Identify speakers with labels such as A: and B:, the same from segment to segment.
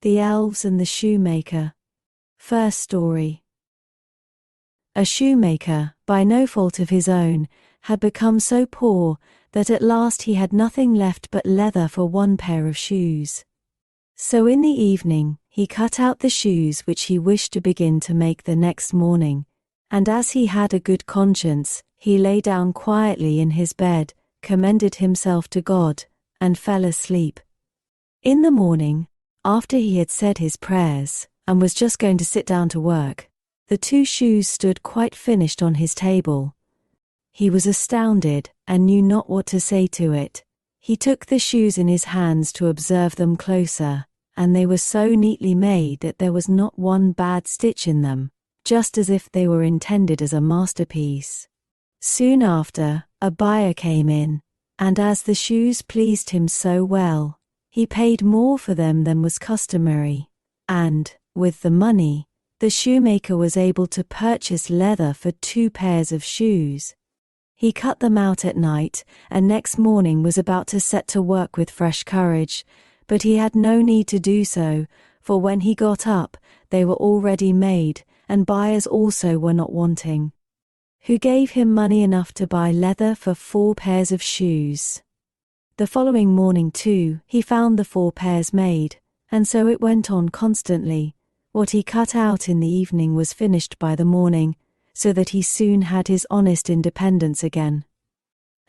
A: The Elves and the Shoemaker. First story. A shoemaker, by no fault of his own, had become so poor that at last he had nothing left but leather for one pair of shoes. So in the evening he cut out the shoes which he wished to begin to make the next morning, and as he had a good conscience, he lay down quietly in his bed, commended himself to God, and fell asleep. In the morning, after he had said his prayers, and was just going to sit down to work, the two shoes stood quite finished on his table. He was astounded, and knew not what to say to it. He took the shoes in his hands to observe them closer, and they were so neatly made that there was not one bad stitch in them, just as if they were intended as a masterpiece. Soon after, a buyer came in, and as the shoes pleased him so well, he paid more for them than was customary, and, with the money, the shoemaker was able to purchase leather for 2 pairs of shoes. He cut them out at night, and next morning was about to set to work with fresh courage, but he had no need to do so, for when he got up, they were already made, and buyers also were not wanting, who gave him money enough to buy leather for 4 pairs of shoes. The following morning too, he found the 4 pairs made, and so it went on constantly. What he cut out in the evening was finished by the morning, so that he soon had his honest independence again,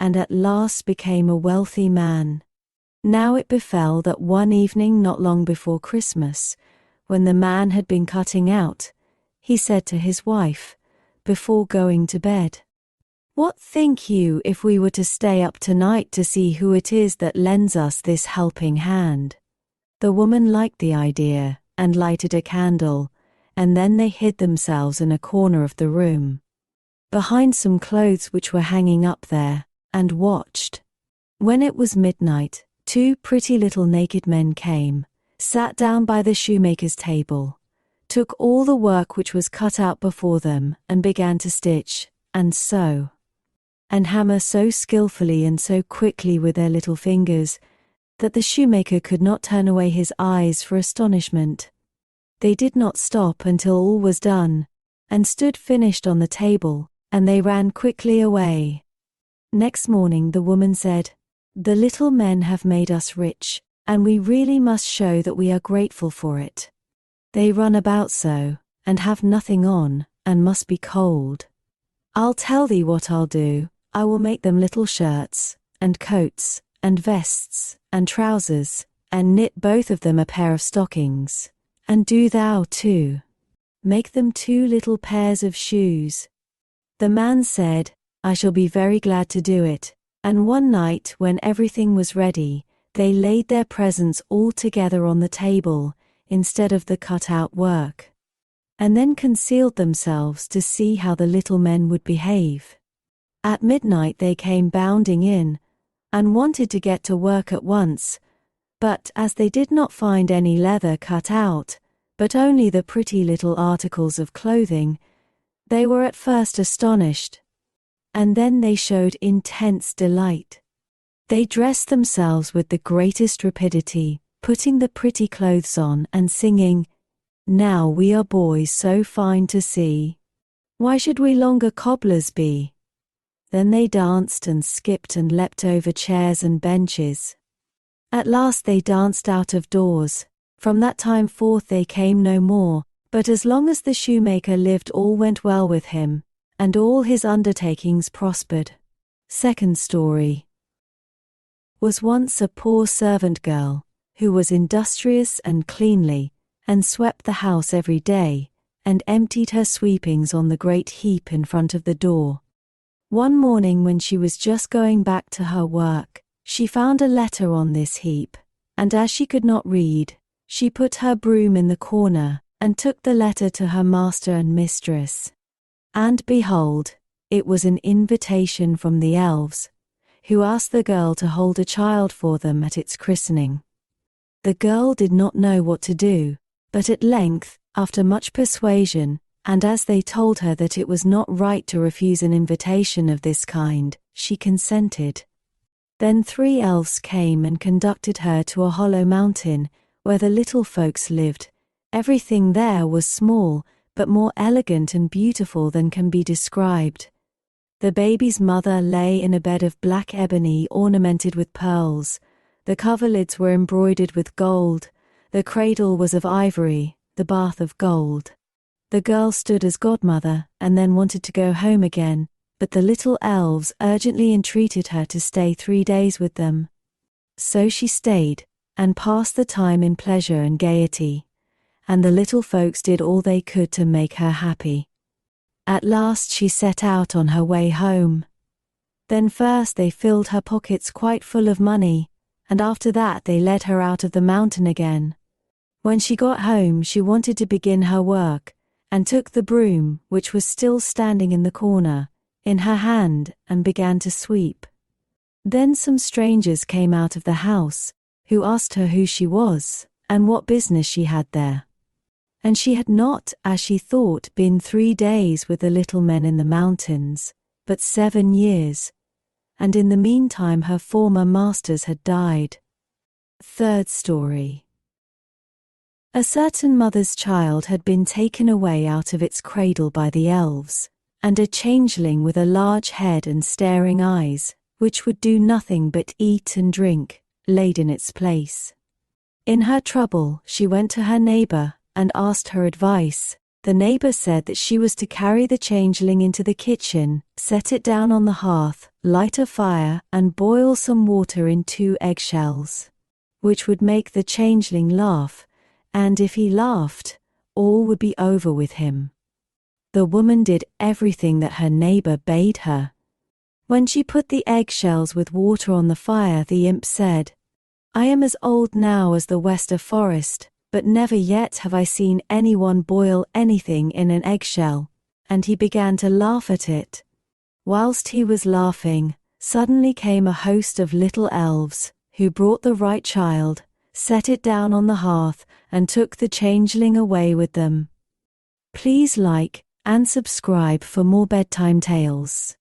A: and at last became a wealthy man. Now it befell that one evening not long before Christmas, when the man had been cutting out, he said to his wife, before going to bed, "What think you if we were to stay up tonight to see who it is that lends us this helping hand?" The woman liked the idea, and lighted a candle, and then they hid themselves in a corner of the room, behind some clothes which were hanging up there, and watched. When it was midnight, 2 pretty little naked men came, sat down by the shoemaker's table, took all the work which was cut out before them, and began to stitch, and sew, and hammer so skillfully and so quickly with their little fingers, that the shoemaker could not turn away his eyes for astonishment. They did not stop until all was done, and stood finished on the table, and they ran quickly away. Next morning the woman said, "The little men have made us rich, and we really must show that we are grateful for it. They run about so, and have nothing on, and must be cold. I'll tell thee what I'll do. I will make them little shirts, and coats, and vests, and trousers, and knit both of them a pair of stockings. And do thou, too, make them 2 little pairs of shoes." The man said, "I shall be very glad to do it." And one night when everything was ready, they laid their presents all together on the table, instead of the cut-out work, and then concealed themselves to see how the little men would behave. At midnight they came bounding in, and wanted to get to work at once, but as they did not find any leather cut out, but only the pretty little articles of clothing, they were at first astonished, and then they showed intense delight. They dressed themselves with the greatest rapidity, putting the pretty clothes on and singing, "Now we are boys so fine to see. Why should we longer cobblers be?" Then they danced and skipped and leapt over chairs and benches. At last they danced out of doors. From that time forth they came no more, but as long as the shoemaker lived all went well with him, and all his undertakings prospered. Second story. Was once a poor servant girl, who was industrious and cleanly, and swept the house every day, and emptied her sweepings on the great heap in front of the door. One morning when she was just going back to her work, she found a letter on this heap, and as she could not read, she put her broom in the corner, and took the letter to her master and mistress. And behold, it was an invitation from the Elves, who asked the girl to hold a child for them at its christening. The girl did not know what to do, but at length, after much persuasion, and as they told her that it was not right to refuse an invitation of this kind, she consented. Then 3 elves came and conducted her to a hollow mountain, where the little folks lived. Everything there was small, but more elegant and beautiful than can be described. The baby's mother lay in a bed of black ebony ornamented with pearls. The coverlids were embroidered with gold. The cradle was of ivory, the bath of gold. The girl stood as godmother and then wanted to go home again, but the little elves urgently entreated her to stay 3 days with them. So she stayed, and passed the time in pleasure and gaiety, and the little folks did all they could to make her happy. At last she set out on her way home. Then first they filled her pockets quite full of money, and after that they led her out of the mountain again. When she got home she wanted to begin her work, and took the broom, which was still standing in the corner, in her hand and began to sweep. Then some strangers came out of the house, who asked her who she was, and what business she had there. And she had not, as she thought, been 3 days with the little men in the mountains, but 7 years, and in the meantime her former masters had died. Third story. A certain mother's child had been taken away out of its cradle by the elves, and a changeling with a large head and staring eyes, which would do nothing but eat and drink, laid in its place. In her trouble she went to her neighbor and asked her advice. The neighbor said that she was to carry the changeling into the kitchen, set it down on the hearth, light a fire, and boil some water in 2 eggshells, which would make the changeling laugh, and if he laughed, all would be over with him. The woman did everything that her neighbor bade her. When she put the eggshells with water on the fire, the imp said, "I am as old now as the Wester forest, but never yet have I seen anyone boil anything in an eggshell," and he began to laugh at it. Whilst he was laughing, suddenly came a host of little elves, who brought the right child, set it down on the hearth, and took the changeling away with them. Please like and subscribe for more bedtime tales.